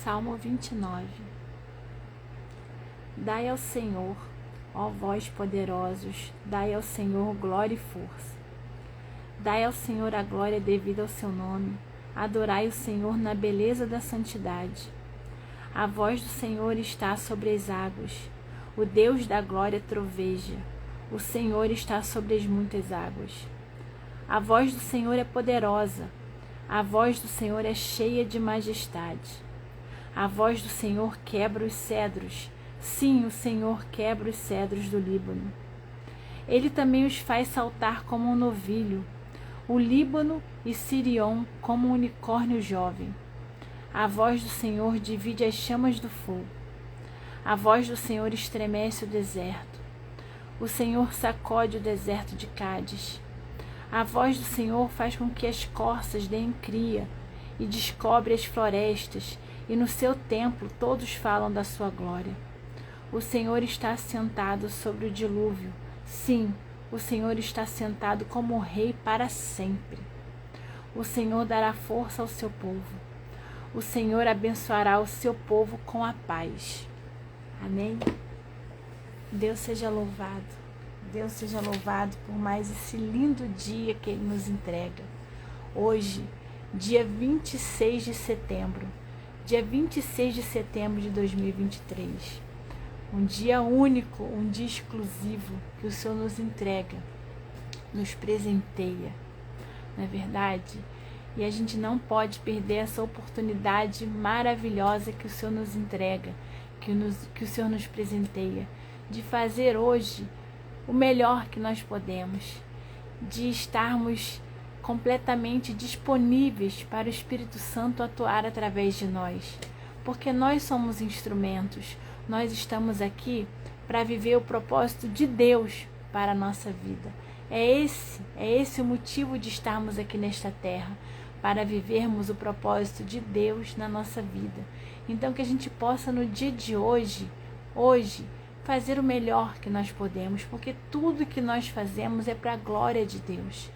Salmo 29. Dai ao Senhor, ó vós poderosos, dai ao Senhor glória e força. Dai ao Senhor a glória devida ao seu nome, adorai o Senhor na beleza da santidade. A voz do Senhor está sobre as águas, o Deus da glória troveja, o Senhor está sobre as muitas águas. A voz do Senhor é poderosa, a voz do Senhor é cheia de majestade. A voz do Senhor quebra os cedros, sim, o Senhor quebra os cedros do Líbano. Ele também os faz saltar como um novilho, o Líbano e Sirion como um unicórnio jovem. A voz do Senhor divide as chamas do fogo. A voz do Senhor estremece o deserto. O Senhor sacode o deserto de Cádiz. A voz do Senhor faz com que as corças deem cria e descobre as florestas, e no seu templo todos falam da sua glória. O Senhor está assentado sobre o dilúvio. Sim, o Senhor está sentado como rei para sempre. O Senhor dará força ao seu povo. O Senhor abençoará o seu povo com a paz. Amém? Deus seja louvado. Deus seja louvado por mais esse lindo dia que Ele nos entrega. Hoje, dia 26 de setembro. Dia 26 de setembro de 2023. Um dia único, um dia exclusivo que o Senhor nos entrega, nos presenteia. Não é verdade? E a gente não pode perder essa oportunidade maravilhosa que o Senhor nos entrega, que o Senhor nos presenteia, de fazer hoje o melhor que nós podemos, de estarmos completamente disponíveis para o Espírito Santo atuar através de nós, porque nós somos instrumentos, nós estamos aqui para viver o propósito de Deus para a nossa vida. É esse o motivo de estarmos aqui nesta terra, para vivermos o propósito de Deus na nossa vida. Então que a gente possa no dia de hoje, fazer o melhor que nós podemos, porque tudo que nós fazemos é para a glória de Deus.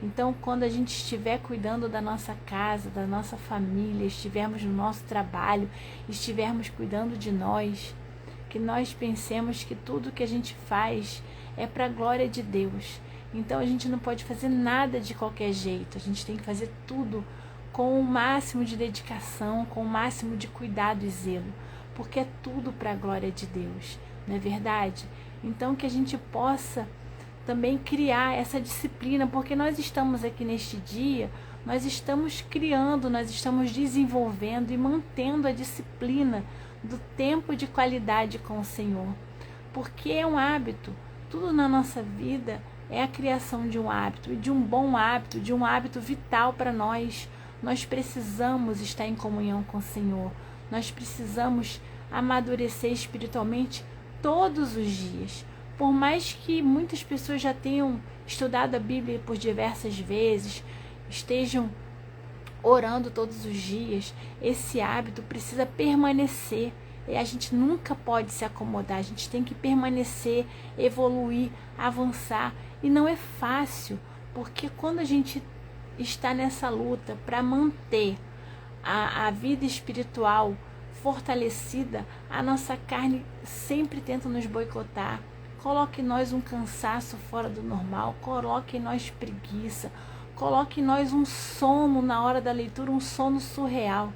Então, quando a gente estiver cuidando da nossa casa, da nossa família, estivermos no nosso trabalho, estivermos cuidando de nós, que nós pensemos que tudo que a gente faz é para a glória de Deus. Então, a gente não pode fazer nada de qualquer jeito. A gente tem que fazer tudo com o máximo de dedicação, com o máximo de cuidado e zelo, porque é tudo para a glória de Deus, não é verdade? Então, que a gente possa também criar essa disciplina, porque nós estamos aqui neste dia, nós estamos criando, nós estamos desenvolvendo e mantendo a disciplina do tempo de qualidade com o Senhor, porque é um hábito, tudo na nossa vida é a criação de um hábito, e de um bom hábito, de um hábito vital para nós. Nós precisamos estar em comunhão com o Senhor, nós precisamos amadurecer espiritualmente todos os dias. Por mais que muitas pessoas já tenham estudado a Bíblia por diversas vezes, estejam orando todos os dias, esse hábito precisa permanecer. E a gente nunca pode se acomodar, a gente tem que permanecer, evoluir, avançar. E não é fácil, porque quando a gente está nessa luta para manter a vida espiritual fortalecida, a nossa carne sempre tenta nos boicotar. Coloque em nós um cansaço fora do normal, coloque em nós preguiça, coloque em nós um sono na hora da leitura, um sono surreal.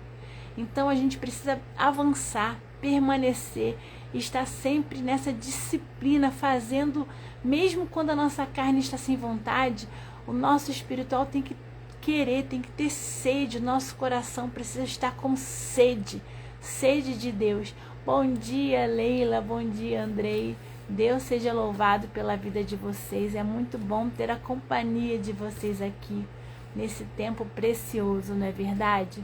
Então a gente precisa avançar, permanecer, estar sempre nessa disciplina, fazendo, mesmo quando a nossa carne está sem vontade, o nosso espiritual tem que querer, tem que ter sede, o nosso coração precisa estar com sede de Deus. Bom dia, Leila, bom dia, Andrei. Deus seja louvado pela vida de vocês. É muito bom ter a companhia de vocês aqui nesse tempo precioso, não é verdade?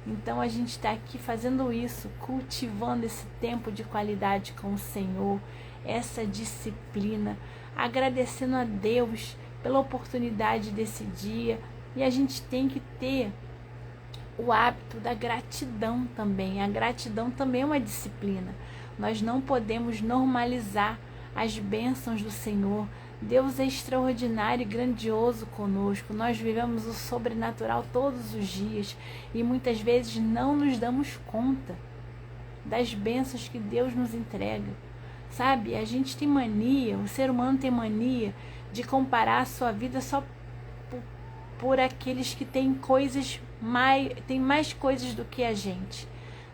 Então a gente está aqui fazendo isso, cultivando esse tempo de qualidade com o Senhor, essa disciplina, agradecendo a Deus pela oportunidade desse dia. E a gente tem que ter o hábito da gratidão também. A gratidão também é uma disciplina. Nós não podemos normalizar as bênçãos do Senhor, Deus é extraordinário e grandioso conosco. Nós vivemos o sobrenatural todos os dias e muitas vezes não nos damos conta das bênçãos que Deus nos entrega. Sabe, a gente tem mania, o ser humano tem mania de comparar a sua vida só por aqueles que têm tem mais coisas do que a gente,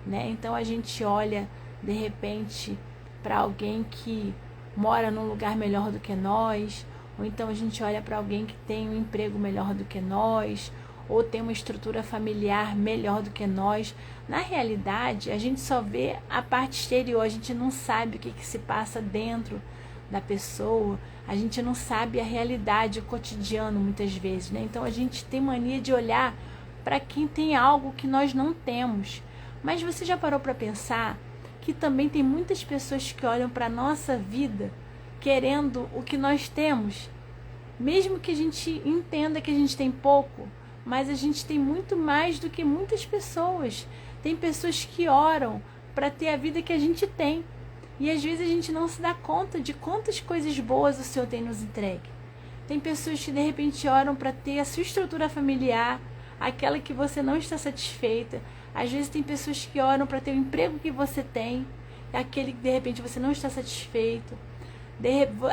né? Então a gente olha de repente para alguém que mora num lugar melhor do que nós, ou então a gente olha para alguém que tem um emprego melhor do que nós, ou tem uma estrutura familiar melhor do que nós. Na realidade, a gente só vê a parte exterior, a gente não sabe o que se passa dentro da pessoa, a gente não sabe a realidade, o cotidiano muitas vezes, né? Então a gente tem mania de olhar para quem tem algo que nós não temos. Mas você já parou para pensar que também tem muitas pessoas que olham para a nossa vida querendo o que nós temos? Mesmo que a gente entenda que a gente tem pouco, mas a gente tem muito mais do que muitas pessoas. Tem pessoas que oram para ter a vida que a gente tem. E às vezes a gente não se dá conta de quantas coisas boas o Senhor tem nos entregue. Tem pessoas que de repente oram para ter a sua estrutura familiar, aquela que você não está satisfeita. Às vezes tem pessoas que oram para ter o emprego que você tem, aquele que de repente você não está satisfeito.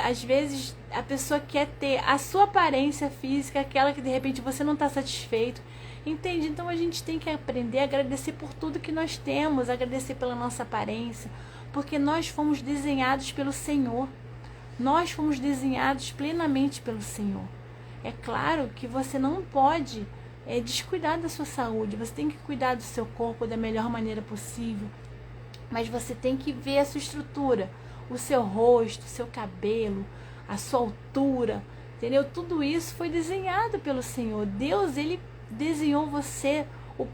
Às vezes a pessoa quer ter a sua aparência física, aquela que de repente você não está satisfeito. Entende? Então a gente tem que aprender a agradecer por tudo que nós temos, agradecer pela nossa aparência, porque nós fomos desenhados pelo Senhor. Nós fomos desenhados plenamente pelo Senhor. É claro que você não pode descuidar da sua saúde, você tem que cuidar do seu corpo da melhor maneira possível, mas você tem que ver a sua estrutura, o seu rosto, o seu cabelo, a sua altura, entendeu? Tudo isso foi desenhado pelo Senhor. Deus, Ele desenhou você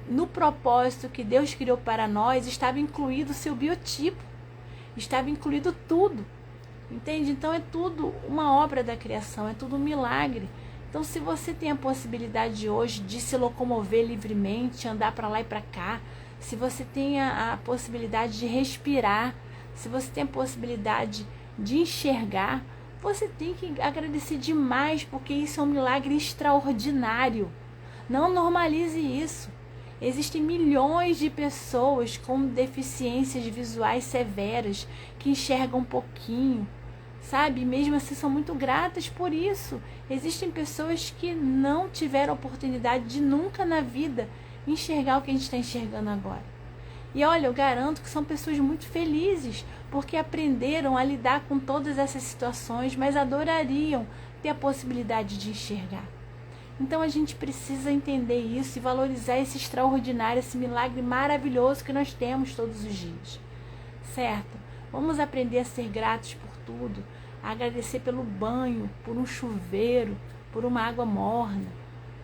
no propósito que Deus criou para nós, estava incluído o seu biotipo, estava incluído tudo, entende? Então é tudo uma obra da criação, é tudo um milagre. Então se você tem a possibilidade hoje de se locomover livremente, andar para lá e para cá, se você tem a possibilidade de respirar, se você tem a possibilidade de enxergar, você tem que agradecer demais, porque isso é um milagre extraordinário. Não normalize isso. Existem milhões de pessoas com deficiências visuais severas que enxergam um pouquinho, sabe? Mesmo assim são muito gratas por isso. Existem pessoas que não tiveram oportunidade de nunca na vida enxergar o que a gente está enxergando agora. E olha, eu garanto que são pessoas muito felizes, porque aprenderam a lidar com todas essas situações, mas adorariam ter a possibilidade de enxergar. Então a gente precisa entender isso e valorizar esse extraordinário, esse milagre maravilhoso que nós temos todos os dias, certo? Vamos aprender a ser gratos por tudo, a agradecer pelo banho, por um chuveiro, por uma água morna,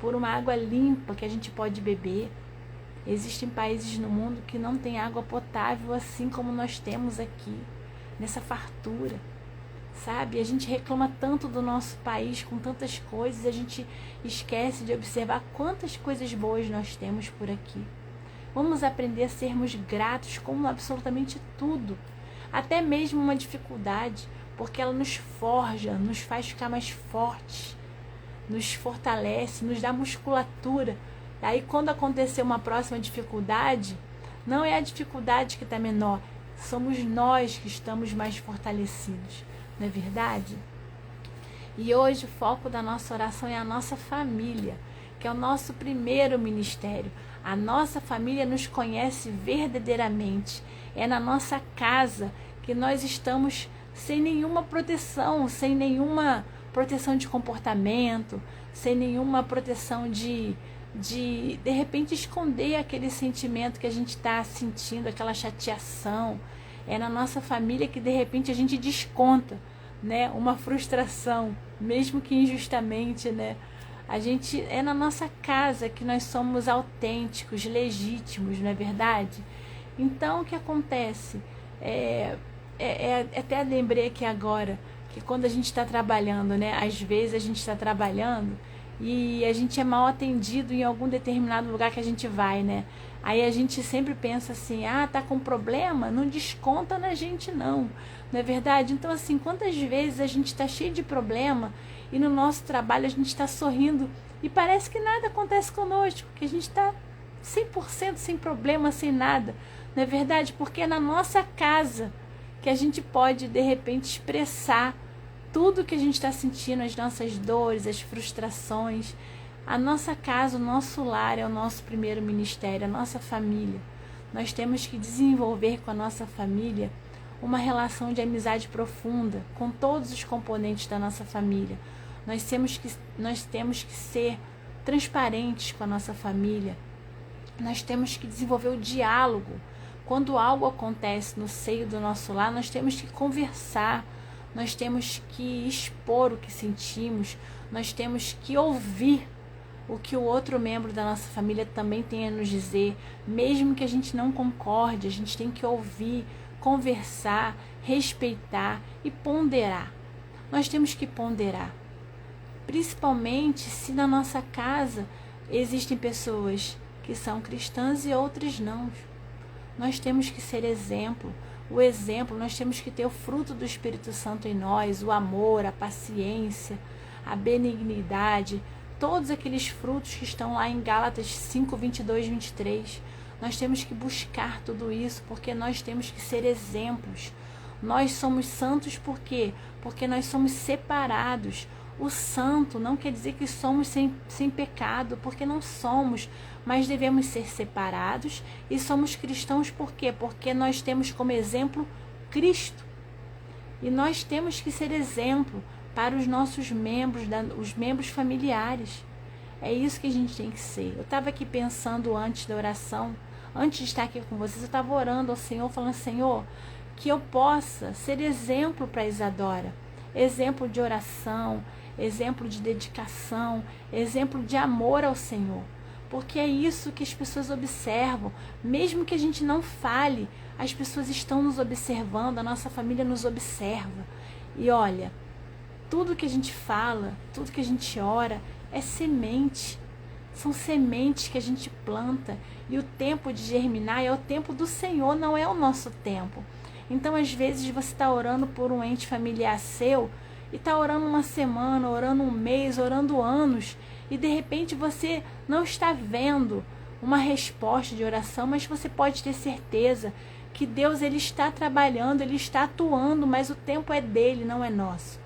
por uma água limpa que a gente pode beber. Existem países no mundo que não têm água potável assim como nós temos aqui, nessa fartura. Sabe, a gente reclama tanto do nosso país com tantas coisas, a gente esquece de observar quantas coisas boas nós temos por aqui. Vamos aprender a sermos gratos com absolutamente tudo, até mesmo uma dificuldade, porque ela nos forja, nos faz ficar mais fortes, nos fortalece, nos dá musculatura. Aí quando acontecer uma próxima dificuldade, não é a dificuldade que está menor, somos nós que estamos mais fortalecidos. Não é verdade? E hoje o foco da nossa oração é a nossa família, que é o nosso primeiro ministério. A nossa família nos conhece verdadeiramente. É na nossa casa que nós estamos sem nenhuma proteção, sem nenhuma proteção de comportamento, sem nenhuma proteção de repente esconder aquele sentimento que a gente está sentindo, aquela chateação. É na nossa família que de repente a gente desconta, né, uma frustração, mesmo que injustamente, né? É na nossa casa que nós somos autênticos, legítimos, não é verdade? Então o que acontece? Até lembrei aqui agora que quando a gente está trabalhando, né? Às vezes a gente está trabalhando e a gente é mal atendido em algum determinado lugar que a gente vai, né? Aí a gente sempre pensa assim, tá com problema? Não desconta na gente não é verdade? Então assim, quantas vezes a gente está cheio de problema e no nosso trabalho a gente está sorrindo e parece que nada acontece conosco, que a gente está 100% sem problema, sem nada, não é verdade? Porque é na nossa casa que a gente pode de repente expressar tudo que a gente está sentindo, as nossas dores, as frustrações. A nossa casa, o nosso lar é o nosso primeiro ministério, a nossa família. Nós temos que desenvolver com a nossa família uma relação de amizade profunda com todos os componentes da nossa família. Nós temos que ser transparentes com a nossa família. Nós temos que desenvolver o diálogo. Quando algo acontece no seio do nosso lar, nós temos que conversar, nós temos que expor o que sentimos, nós temos que ouvir o que o outro membro da nossa família também tem a nos dizer, mesmo que a gente não concorde, a gente tem que ouvir, conversar, respeitar e ponderar. Nós temos que ponderar, principalmente se na nossa casa existem pessoas que são cristãs e outras não. Nós temos que ser exemplo. O exemplo, nós temos que ter o fruto do Espírito Santo em nós, o amor, a paciência, a benignidade, todos aqueles frutos que estão lá em Gálatas 5, 22, 23. Nós temos que buscar tudo isso, porque nós temos que ser exemplos. Nós somos santos por quê? Porque nós somos separados. O santo não quer dizer que somos sem pecado, porque não somos, mas devemos ser separados e somos cristãos por quê? Porque nós temos como exemplo Cristo. E nós temos que ser exemplo para os nossos membros, os membros familiares. É isso que a gente tem que ser. Eu estava aqui pensando antes da oração, antes de estar aqui com vocês, eu estava orando ao Senhor, falando, Senhor, que eu possa ser exemplo para Isadora. Exemplo de oração, exemplo de dedicação, exemplo de amor ao Senhor. Porque é isso que as pessoas observam. Mesmo que a gente não fale, as pessoas estão nos observando, a nossa família nos observa. E olha, tudo que a gente fala, tudo que a gente ora é semente. São sementes que a gente planta. E o tempo de germinar é o tempo do Senhor, não é o nosso tempo. Então, às vezes, você está orando por um ente familiar seu e está orando uma semana, orando um mês, orando anos. E, de repente, você não está vendo uma resposta de oração, mas você pode ter certeza que Deus ele está trabalhando, ele está atuando, mas o tempo é dele, não é nosso.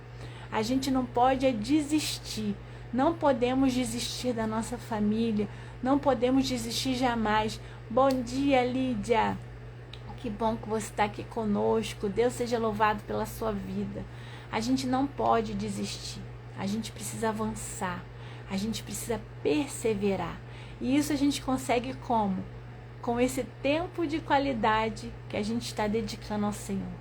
A gente não pode desistir. Não podemos desistir da nossa família. Não podemos desistir jamais. Bom dia, Lídia. Que bom que você está aqui conosco. Deus seja louvado pela sua vida. A gente não pode desistir. A gente precisa avançar. A gente precisa perseverar. E isso a gente consegue como? Com esse tempo de qualidade que a gente está dedicando ao Senhor.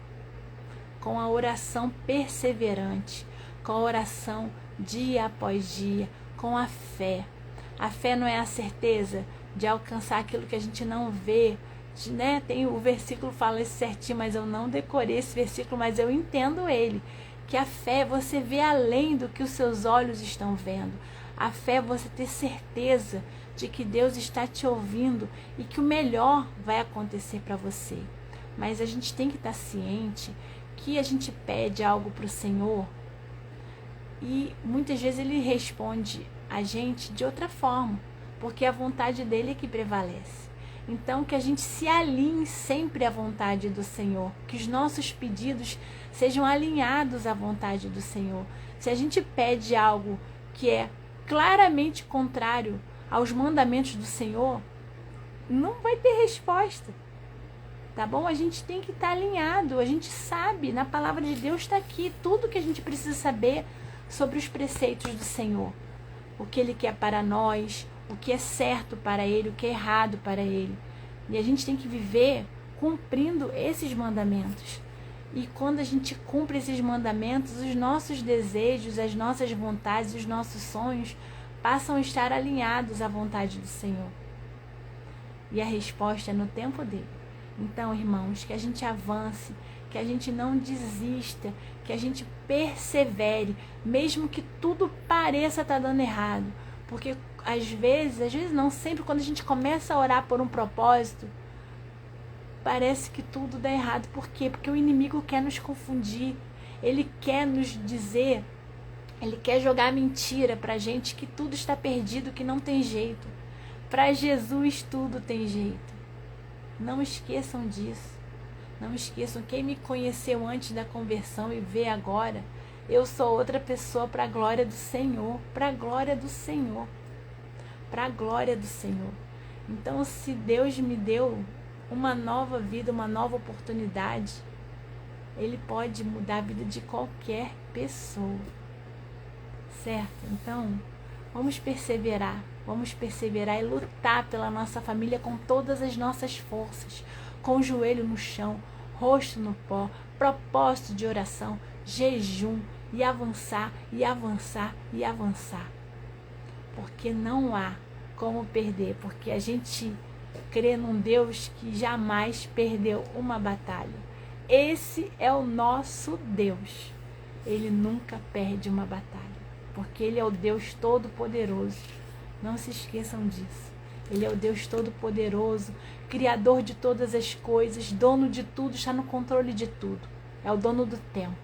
Com a oração perseverante. Com a oração dia após dia, com a fé. A fé não é a certeza de alcançar aquilo que a gente não vê, né? Tem o versículo fala isso certinho, mas eu não decorei esse versículo, mas eu entendo ele, que a fé é você vê além do que os seus olhos estão vendo. A fé é você ter certeza de que Deus está te ouvindo e que o melhor vai acontecer para você. Mas a gente tem que estar ciente que a gente pede algo para o Senhor e muitas vezes ele responde a gente de outra forma, porque a vontade dele é que prevalece. Então, que a gente se alinhe sempre à vontade do Senhor, que os nossos pedidos sejam alinhados à vontade do Senhor. Se a gente pede algo que é claramente contrário aos mandamentos do Senhor, não vai ter resposta. Tá bom? A gente tem que estar alinhado, a gente sabe, na palavra de Deus está aqui, tudo que a gente precisa saber sobre os preceitos do Senhor. O que Ele quer para nós, o que é certo para Ele, o que é errado para Ele. E a gente tem que viver cumprindo esses mandamentos. E quando a gente cumpre esses mandamentos, os nossos desejos, as nossas vontades, os nossos sonhos passam a estar alinhados à vontade do Senhor. E a resposta é no tempo dele. Então, irmãos, que a gente avance, que a gente não desista, que a gente persevere, mesmo que tudo pareça estar dando errado. Porque às vezes não, sempre quando a gente começa a orar por um propósito, parece que tudo dá errado. Por quê? Porque o inimigo quer nos confundir. Ele quer nos dizer, ele quer jogar mentira pra gente que tudo está perdido, que não tem jeito. Para Jesus tudo tem jeito. Não esqueçam disso. Não esqueçam, quem me conheceu antes da conversão e vê agora, eu sou outra pessoa para a glória do Senhor, para a glória do Senhor, para a glória do Senhor. Então, se Deus me deu uma nova vida, uma nova oportunidade, Ele pode mudar a vida de qualquer pessoa, certo? Então, vamos perseverar e lutar pela nossa família com todas as nossas forças, com o joelho no chão, rosto no pó, propósito de oração, jejum, e avançar, e avançar, e avançar. Porque não há como perder, porque a gente crê num Deus que jamais perdeu uma batalha. Esse é o nosso Deus. Ele nunca perde uma batalha, porque Ele é o Deus Todo-Poderoso. Não se esqueçam disso. Ele é o Deus Todo-Poderoso, Criador de todas as coisas, dono de tudo, está no controle de tudo. É o dono do tempo.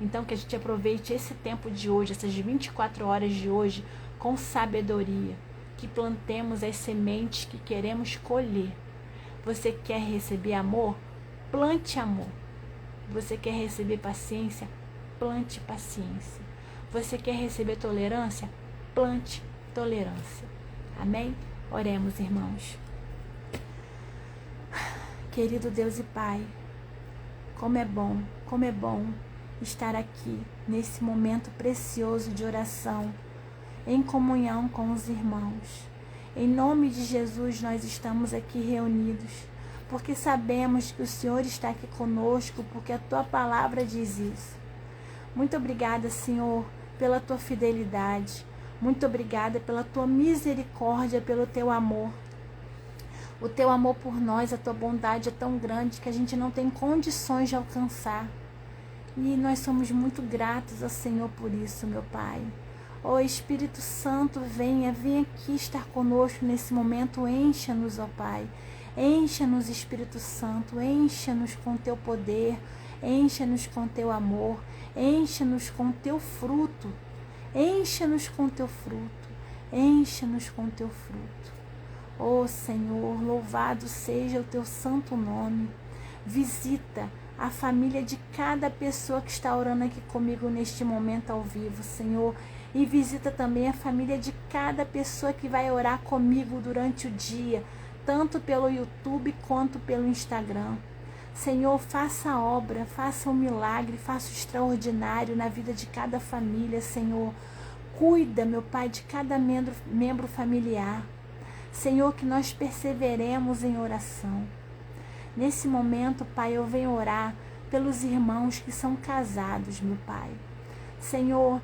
Então, que a gente aproveite esse tempo de hoje, essas 24 horas de hoje, com sabedoria. Que plantemos as sementes que queremos colher. Você quer receber amor? Plante amor. Você quer receber paciência? Plante paciência. Você quer receber tolerância? Plante tolerância. Amém? Oremos, irmãos. Querido Deus e Pai, como é bom estar aqui nesse momento precioso de oração, em comunhão com os irmãos. Em nome de Jesus nós estamos aqui reunidos, porque sabemos que o Senhor está aqui conosco, porque a Tua palavra diz isso. Muito obrigada, Senhor, pela Tua fidelidade. Muito obrigada pela Tua misericórdia, pelo Teu amor. O Teu amor por nós, a Tua bondade é tão grande que a gente não tem condições de alcançar. E nós somos muito gratos ao Senhor por isso, meu Pai. Ó Espírito Santo, venha aqui estar conosco nesse momento. Encha-nos, ó Pai. Encha-nos, Espírito Santo. Encha-nos com Teu poder. Encha-nos com Teu amor. Encha-nos com Teu fruto. Encha-nos com Teu fruto. Encha-nos com Teu fruto. Ó Senhor, louvado seja o Teu santo nome. Visita a família de cada pessoa que está orando aqui comigo neste momento ao vivo, Senhor. E visita também a família de cada pessoa que vai orar comigo durante o dia, tanto pelo YouTube quanto pelo Instagram. Senhor, faça a obra, faça o milagre, faça o extraordinário na vida de cada família, Senhor. Cuida, meu Pai, de cada membro familiar. Senhor, que nós perseveremos em oração. Nesse momento, Pai, eu venho orar pelos irmãos que são casados, meu Pai. Senhor,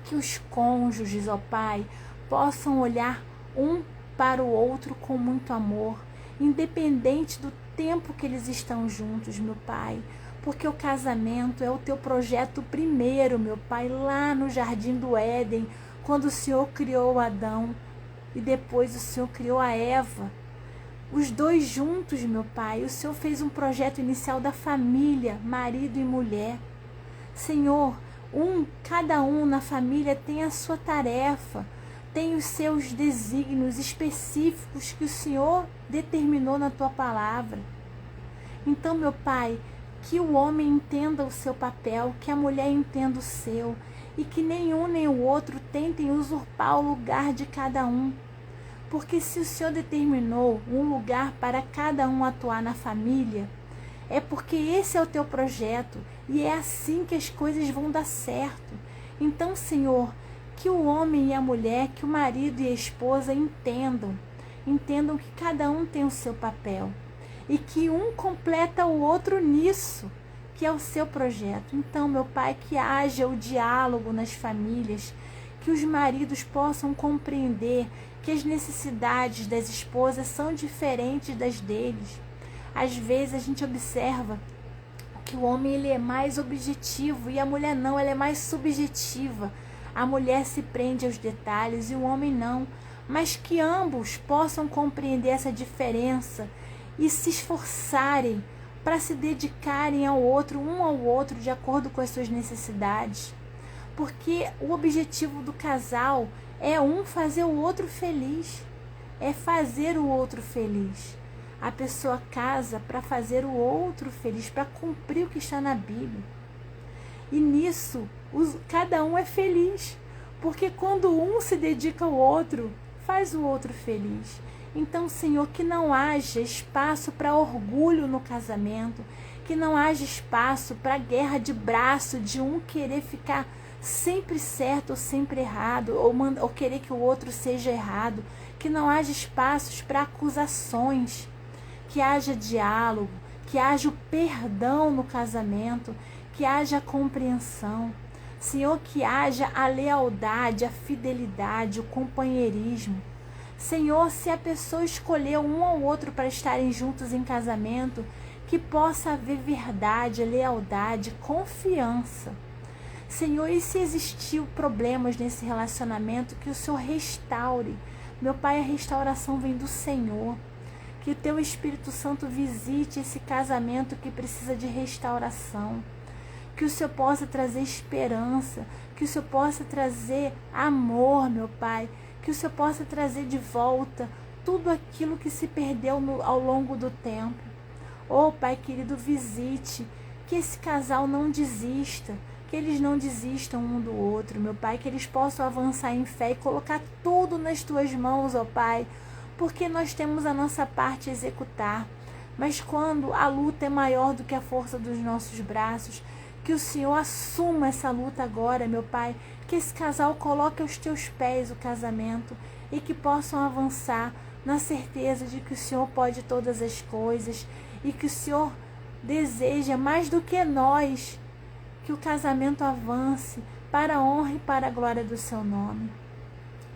que os cônjuges, ó Pai, possam olhar um para o outro com muito amor, independente do tempo que eles estão juntos, meu Pai. Porque o casamento é o Teu projeto primeiro, meu Pai, lá no Jardim do Éden, quando o Senhor criou Adão e depois o Senhor criou a Eva. Os dois juntos, meu Pai, o Senhor fez um projeto inicial da família, marido e mulher. Senhor, cada um na família tem a sua tarefa, tem os seus desígnios específicos que o Senhor determinou na Tua palavra. Então, meu Pai, que o homem entenda o seu papel, que a mulher entenda o seu, e que nenhum nem o outro tentem usurpar o lugar de cada um. Porque se o Senhor determinou um lugar para cada um atuar na família, é porque esse é o Teu projeto e é assim que as coisas vão dar certo. Então, Senhor, que o homem e a mulher, que o marido e a esposa entendam que cada um tem o seu papel e que um completa o outro nisso, que é o seu projeto. Então, meu Pai, que haja o diálogo nas famílias, que os maridos possam compreender que as necessidades das esposas são diferentes das deles. Às vezes a gente observa que o homem ele é mais objetivo e a mulher não, ela é mais subjetiva. A mulher se prende aos detalhes e o homem não, mas que ambos possam compreender essa diferença e se esforçarem para se dedicarem ao outro, um ao outro, de acordo com as suas necessidades. Porque o objetivo do casal é um fazer o outro feliz, é fazer o outro feliz. A pessoa casa para fazer o outro feliz, para cumprir o que está na Bíblia. E nisso, cada um é feliz, porque quando um se dedica ao outro, faz o outro feliz. Então, Senhor, que não haja espaço para orgulho no casamento, que não haja espaço para guerra de braço, de um querer ficar sempre certo ou sempre errado, ou querer que o outro seja errado, que não haja espaços para acusações, que haja diálogo, que haja o perdão no casamento, que haja a compreensão. Senhor, que haja a lealdade, a fidelidade, o companheirismo. Senhor, se a pessoa escolher um ao outro para estarem juntos em casamento, que possa haver verdade, lealdade, confiança. Senhor, e se existiu problemas nesse relacionamento, que o Senhor restaure. Meu Pai, a restauração vem do Senhor. Que o Teu Espírito Santo visite esse casamento que precisa de restauração. Que o Senhor possa trazer esperança, que o Senhor possa trazer amor, meu Pai, que o Senhor possa trazer de volta tudo aquilo que se perdeu ao longo do tempo. Oh, Pai querido, visite, que esse casal não desista, que eles não desistam um do outro, meu Pai, que eles possam avançar em fé e colocar tudo nas Tuas mãos, ó Pai, porque nós temos a nossa parte a executar, mas quando a luta é maior do que a força dos nossos braços, que o Senhor assuma essa luta agora, meu Pai, que esse casal coloque aos Teus pés o casamento e que possam avançar na certeza de que o Senhor pode todas as coisas e que o Senhor deseja mais do que nós que o casamento avance para a honra e para a glória do Seu nome.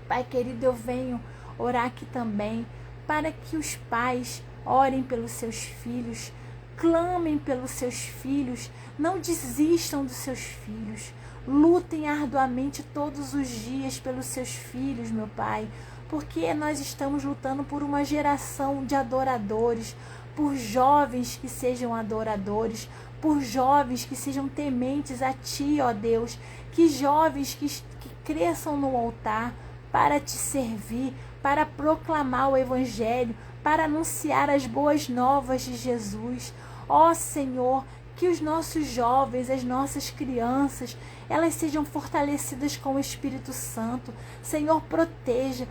Pai querido, eu venho orar aqui também para que os pais orem pelos seus filhos, clamem pelos seus filhos, não desistam dos seus filhos, lutem arduamente todos os dias pelos seus filhos, meu Pai, porque nós estamos lutando por uma geração de adoradores, por jovens que sejam adoradores, por jovens que sejam tementes a Ti, ó Deus, que jovens que cresçam no altar para Te servir, para proclamar o Evangelho, para anunciar as boas novas de Jesus. Ó Senhor, que os nossos jovens, as nossas crianças, elas sejam fortalecidas com o Espírito Santo. Senhor, proteja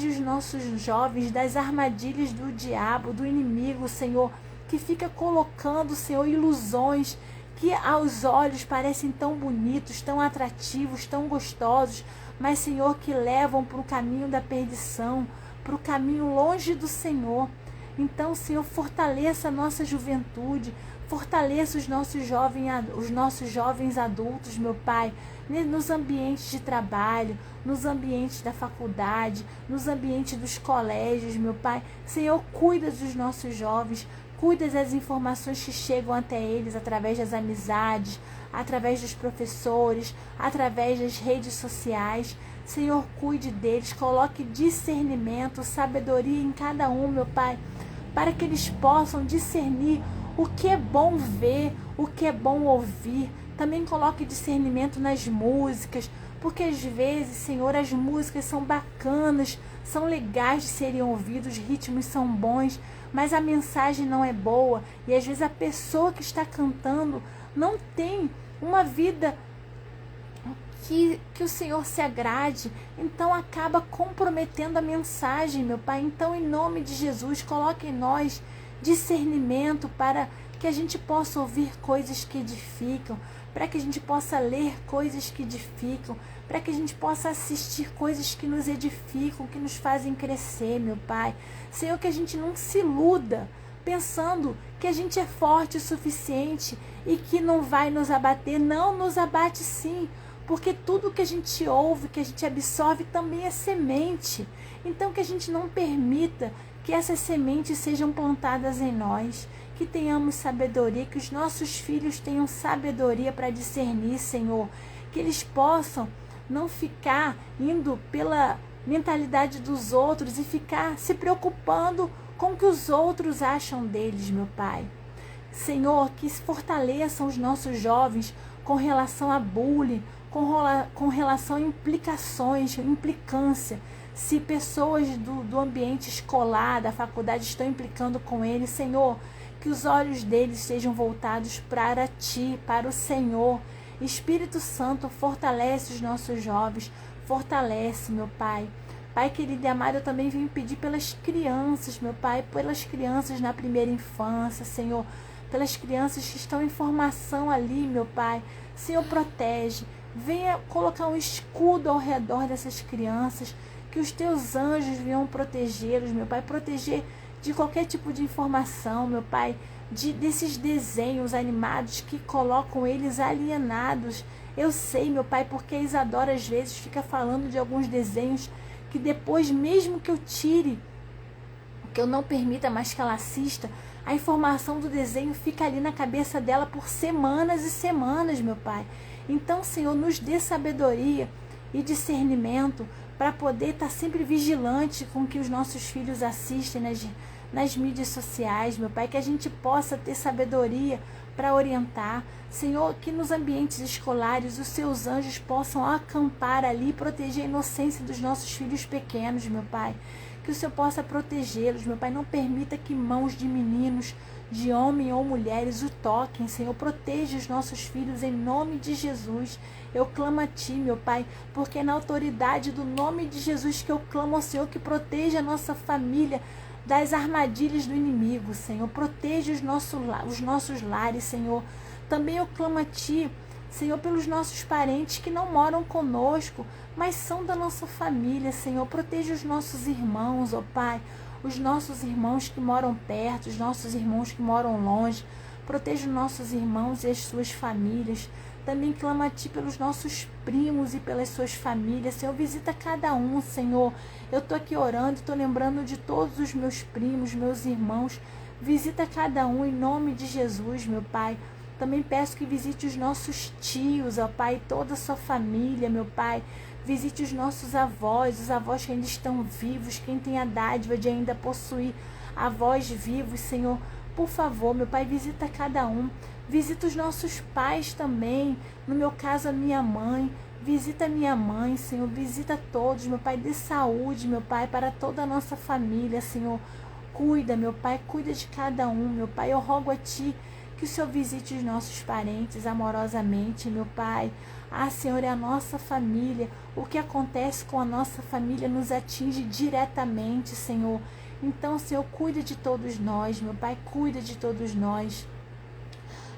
os nossos jovens das armadilhas do diabo, do inimigo, Senhor, que fica colocando, Senhor, ilusões que aos olhos parecem tão bonitos, tão atrativos, tão gostosos, mas, Senhor, que levam para o caminho da perdição, para o caminho longe do Senhor. Então, Senhor, fortaleça a nossa juventude, fortaleça os nossos jovens adultos, meu Pai, nos ambientes de trabalho, nos ambientes da faculdade, nos ambientes dos colégios, meu Pai. Senhor, cuida dos nossos jovens, cuida das informações que chegam até eles através das amizades, através dos professores, através das redes sociais. Senhor, cuide deles, coloque discernimento, sabedoria em cada um, meu Pai, para que eles possam discernir o que é bom ver, o que é bom ouvir. Também coloque discernimento nas músicas, porque às vezes, Senhor, as músicas são bacanas, são legais de serem ouvidos, os ritmos são bons, mas a mensagem não é boa, e às vezes a pessoa que está cantando não tem uma vida que o Senhor se agrade, então acaba comprometendo a mensagem, meu Pai. Então, em nome de Jesus, coloque em nós discernimento para que a gente possa ouvir coisas que edificam, para que a gente possa ler coisas que edificam, para que a gente possa assistir coisas que nos edificam, que nos fazem crescer, meu Pai. Senhor, que a gente não se iluda pensando que a gente é forte o suficiente e que não vai nos abater. Não, nos abate sim, porque tudo que a gente ouve, que a gente absorve também é semente. Então, que a gente não permita que essas sementes sejam plantadas em nós, que tenhamos sabedoria, que os nossos filhos tenham sabedoria para discernir, Senhor, que eles possam não ficar indo pela mentalidade dos outros e ficar se preocupando com o que os outros acham deles, meu Pai. Senhor, que fortaleçam os nossos jovens com relação a bullying, com relação a implicações, implicância. Se pessoas do ambiente escolar, da faculdade estão implicando com eles, Senhor, que os olhos deles sejam voltados para Ti, para o Senhor. Espírito Santo, fortalece os nossos jovens, fortalece, meu Pai. Pai querido e amado, eu também venho pedir pelas crianças, meu Pai, pelas crianças na primeira infância, Senhor, pelas crianças que estão em formação ali, meu Pai. Senhor, protege, venha colocar um escudo ao redor dessas crianças, que os Teus anjos venham protegê-los, meu Pai, proteger de qualquer tipo de informação, meu Pai, desses desenhos animados que colocam eles alienados. Eu sei, meu Pai, porque a Isadora às vezes fica falando de alguns desenhos que depois, mesmo que eu tire, que eu não permita mais que ela assista, a informação do desenho fica ali na cabeça dela por semanas e semanas, meu Pai. Então, Senhor, nos dê sabedoria e discernimento para poder estar sempre vigilante com o que os nossos filhos assistem nas mídias sociais, meu Pai, que a gente possa ter sabedoria para orientar. Senhor, que nos ambientes escolares os Seus anjos possam acampar ali e proteger a inocência dos nossos filhos pequenos, meu Pai. Que o Senhor possa protegê-los, meu Pai. Não permita que mãos de meninos, de homem ou mulheres, o toquem, Senhor. Proteja os nossos filhos em nome de Jesus. Eu clamo a Ti, meu Pai, porque é na autoridade do nome de Jesus que eu clamo ao Senhor, que proteja a nossa família das armadilhas do inimigo, Senhor. Proteja os nossos lares, Senhor. Também eu clamo a Ti, Senhor, pelos nossos parentes que não moram conosco, mas são da nossa família, Senhor. Proteja os nossos irmãos, ó Pai, os nossos irmãos que moram perto, os nossos irmãos que moram longe. Proteja os nossos irmãos e as suas famílias. Também clamo a Ti pelos nossos primos e pelas suas famílias, Senhor. Visita cada um, Senhor. Eu estou aqui orando, estou lembrando de todos os meus primos, meus irmãos. Visita cada um em nome de Jesus, meu Pai. Também peço que visite os nossos tios, ó Pai, toda a sua família, meu Pai. Visite os nossos avós, os avós que ainda estão vivos, quem tem a dádiva de ainda possuir avós vivos, Senhor. Por favor, meu Pai, visita cada um. Visita os nossos pais também, no meu caso a minha mãe. Visita a minha mãe, Senhor. Visita todos, meu Pai. Dê saúde, meu Pai, para toda a nossa família, Senhor. Cuida, meu Pai, cuida de cada um, meu Pai. Eu rogo a Ti que o Senhor visite os nossos parentes amorosamente, meu Pai. Ah, Senhor, é a nossa família. O que acontece com a nossa família nos atinge diretamente, Senhor. Então, Senhor, cuida de todos nós, meu Pai, cuida de todos nós.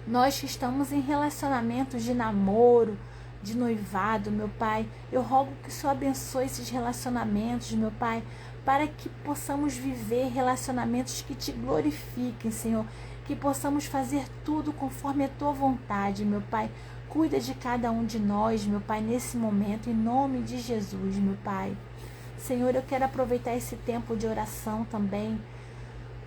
Nós que estamos em relacionamentos de namoro, de noivado, meu Pai, eu rogo que o Senhor abençoe esses relacionamentos, meu Pai, para que possamos viver relacionamentos que Te glorifiquem, Senhor, que possamos fazer tudo conforme a Tua vontade, meu Pai. Cuida de cada um de nós, meu Pai, nesse momento, em nome de Jesus, meu Pai. Senhor, eu quero aproveitar esse tempo de oração também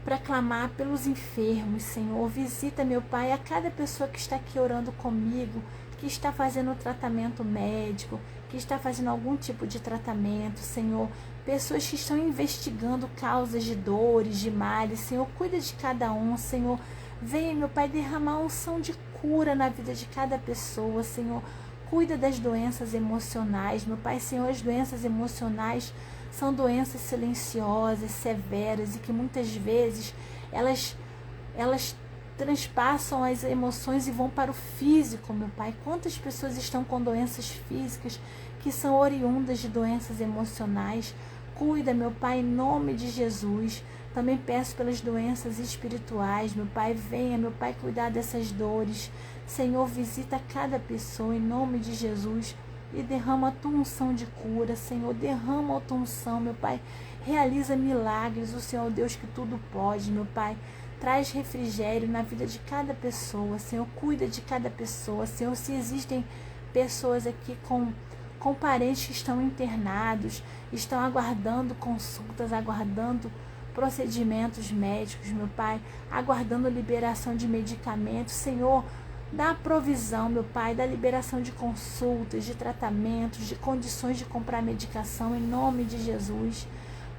para clamar pelos enfermos, Senhor. Visita, meu Pai, a cada pessoa que está aqui orando comigo, que está fazendo tratamento médico, que está fazendo algum tipo de tratamento, Senhor. Pessoas que estão investigando causas de dores, de males, Senhor. Cuida de cada um, Senhor. Venha, meu Pai, derramar unção de cura na vida de cada pessoa, Senhor. Cuida das doenças emocionais, meu Pai, Senhor. As doenças emocionais são doenças silenciosas, severas e que muitas vezes elas transpassam as emoções e vão para o físico, meu Pai. Quantas pessoas estão com doenças físicas que são oriundas de doenças emocionais? Cuida, meu Pai, em nome de Jesus. Também peço pelas doenças espirituais, meu Pai. Venha, meu Pai, cuidar dessas dores. Senhor, visita cada pessoa em nome de Jesus e derrama a Tua unção de cura, Senhor. Derrama a Tua unção, meu Pai. Realiza milagres, o Senhor Deus que tudo pode, meu Pai. Traz refrigério na vida de cada pessoa, Senhor. Cuida de cada pessoa, Senhor. Se existem pessoas aqui com parentes que estão internados, estão aguardando consultas, aguardando procedimentos médicos, meu Pai, aguardando liberação de medicamentos, Senhor, Dá a provisão, meu Pai, da liberação de consultas, de tratamentos, de condições de comprar medicação, em nome de Jesus.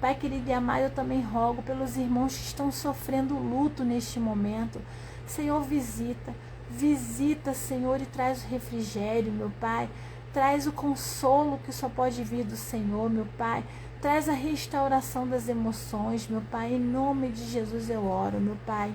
Pai querido e amado, eu também rogo pelos irmãos que estão sofrendo luto neste momento. Senhor, visita, Senhor, e traz o refrigério, meu Pai. Traz o consolo que só pode vir do Senhor, meu Pai. Traz a restauração das emoções, meu Pai. Em nome de Jesus eu oro, meu Pai.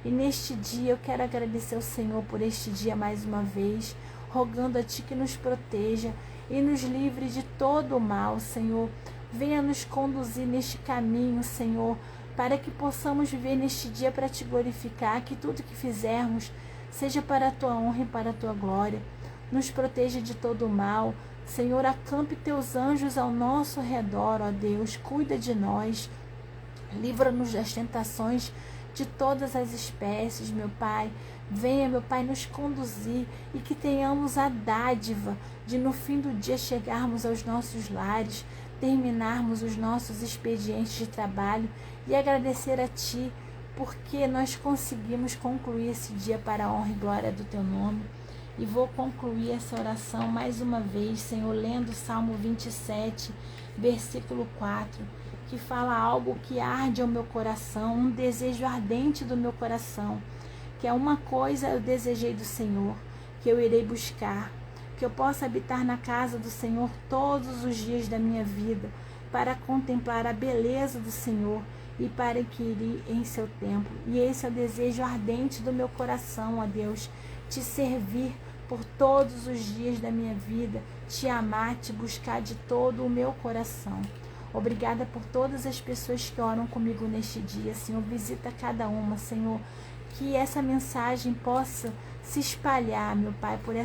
E neste dia eu quero agradecer ao Senhor por este dia mais uma vez, rogando a Ti que nos proteja e nos livre de todo o mal, Senhor. Venha nos conduzir neste caminho, Senhor, para que possamos viver neste dia para Te glorificar, que tudo que fizermos seja para a Tua honra e para a Tua glória. Nos proteja de todo o mal, Senhor, acampe Teus anjos ao nosso redor, ó Deus, cuida de nós, livra-nos das tentações de todas as espécies, meu Pai. Venha, meu Pai, nos conduzir e que tenhamos a dádiva de no fim do dia chegarmos aos nossos lares, terminarmos os nossos expedientes de trabalho e agradecer a Ti, porque nós conseguimos concluir esse dia para a honra e glória do Teu nome. E vou concluir essa oração mais uma vez, Senhor, lendo o Salmo 27, versículo 4, que fala algo que arde ao meu coração, um desejo ardente do meu coração, que é uma coisa eu desejei do Senhor, que eu irei buscar, que eu possa habitar na casa do Senhor todos os dias da minha vida, para contemplar a beleza do Senhor e para inquirir em seu templo. E esse é o desejo ardente do meu coração, ó Deus, te servir por todos os dias da minha vida, te amar, te buscar de todo o meu coração. Obrigada por todas as pessoas que oram comigo neste dia, Senhor. Visita cada uma, Senhor. Que essa mensagem possa se espalhar, meu Pai, por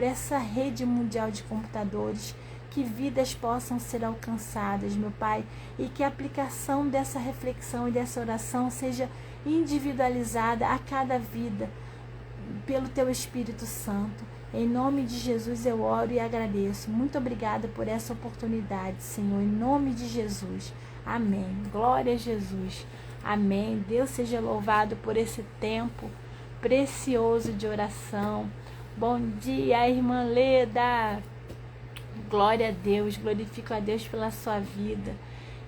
essa rede mundial de computadores. Que vidas possam ser alcançadas, meu Pai. E que a aplicação dessa reflexão e dessa oração seja individualizada a cada vida, pelo Teu Espírito Santo. Em nome de Jesus eu oro e agradeço. Muito obrigada por essa oportunidade, Senhor. Em nome de Jesus. Amém. Glória a Jesus. Amém. Deus seja louvado por esse tempo precioso de oração. Bom dia, irmã Leda. Glória a Deus. Glorifico a Deus pela sua vida.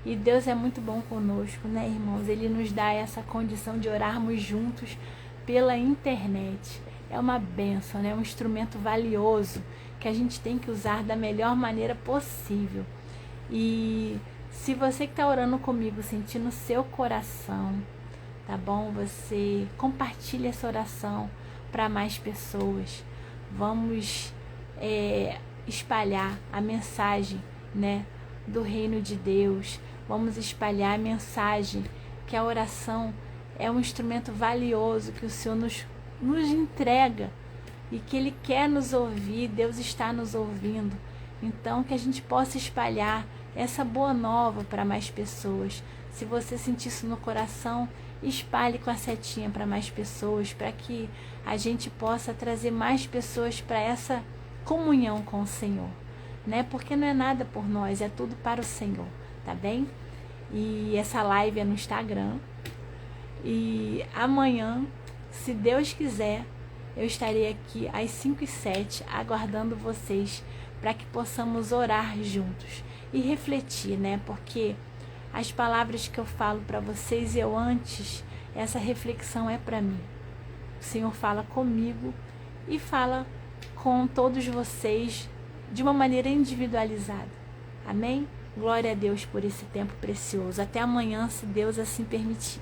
E Deus é muito bom conosco, né, irmãos? Ele nos dá essa condição de orarmos juntos pela internet. É uma bênção, né? Um instrumento valioso que a gente tem que usar da melhor maneira possível. E se você que está orando comigo, sentindo o seu coração, tá bom? Você compartilha essa oração para mais pessoas. Vamos espalhar a mensagem, né, do reino de Deus. Vamos espalhar a mensagem que a oração é um instrumento valioso que o Senhor nos entrega e que Ele quer nos ouvir. Deus está nos ouvindo. Então, que a gente possa espalhar essa boa nova para mais pessoas. Se você sentir isso no coração, espalhe com a setinha para mais pessoas, para que a gente possa trazer mais pessoas para essa comunhão com o Senhor, né? Porque não é nada por nós, é tudo para o Senhor, tá bem? E essa live é no Instagram. E amanhã, se Deus quiser, eu estarei aqui às 5h07 aguardando vocês para que possamos orar juntos e refletir, né? Porque as palavras que eu falo para vocês, essa reflexão é para mim. O Senhor fala comigo e fala com todos vocês de uma maneira individualizada. Amém? Glória a Deus por esse tempo precioso. Até amanhã, se Deus assim permitir.